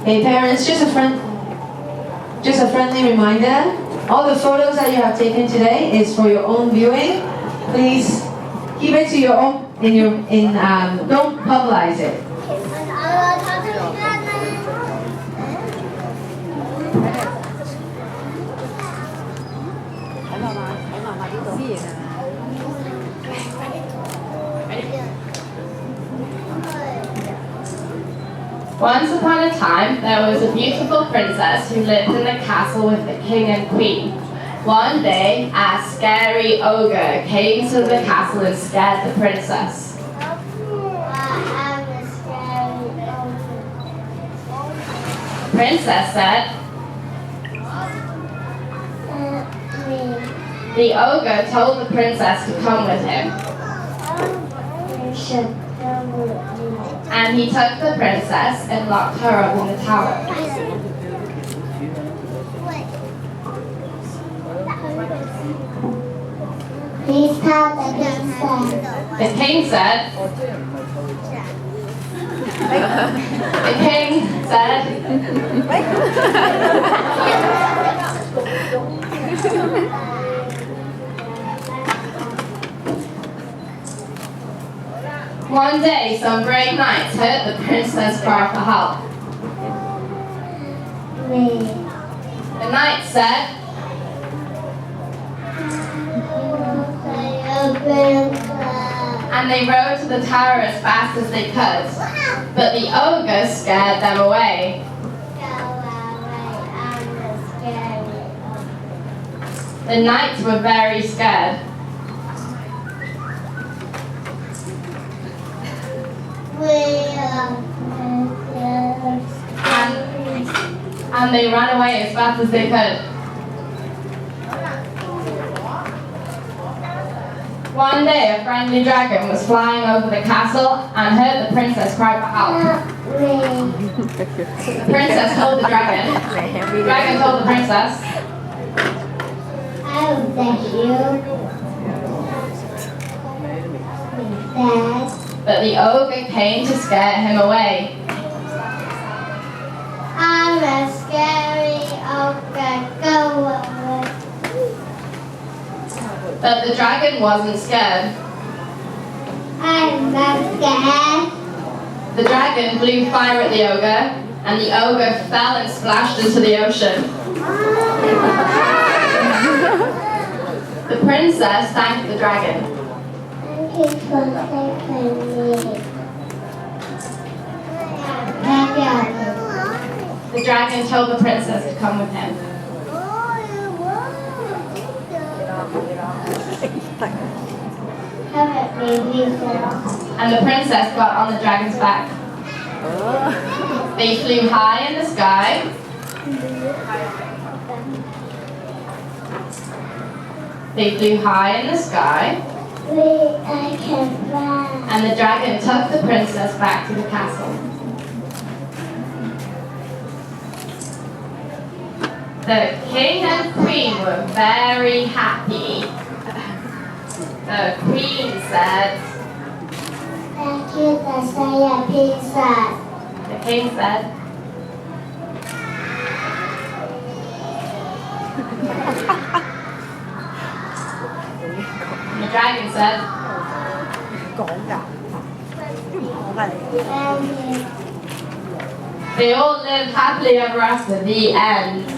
Hey parents, just a friendly reminder. All the photos that you have taken today is for your own viewing. Please keep it to your own. Don't publicize it. Once upon a time, there was a beautiful princess who lived in the castle with the king and queen. One day, a scary ogre came to the castle and scared the princess. The princess said, the ogre told the princess to come with him. And he took the princess and locked her up in the tower. Please tell the princess. The king said, one day, some brave knights heard the princess cry for help. The knights said, and they rode to the tower as fast as they could. But the ogre scared them away. The knights were very scared. And they ran away as fast as they could. One day, a friendly dragon was flying over the castle and heard the princess cry for help. The princess told the dragon. The dragon told the princess, I will bless you. Dad. but the ogre came to scare him away. I'm a scary ogre. Go away. But the dragon wasn't scared. I'm not scared. The dragon blew fire at the ogre, and the ogre fell and splashed into the ocean. The princess thanked the dragon. Thank you for saving me. Thank you. The dragon told the princess to come with him. Have a baby girl. And the princess got on the dragon's back. They flew high in the sky. They flew high in the sky. I can fly. And the dragon took the princess back to the castle. The king and queen were very happy. The queen said, Thank you for saying pizza. the king said, and the dragon said, they all lived happily ever after. The end.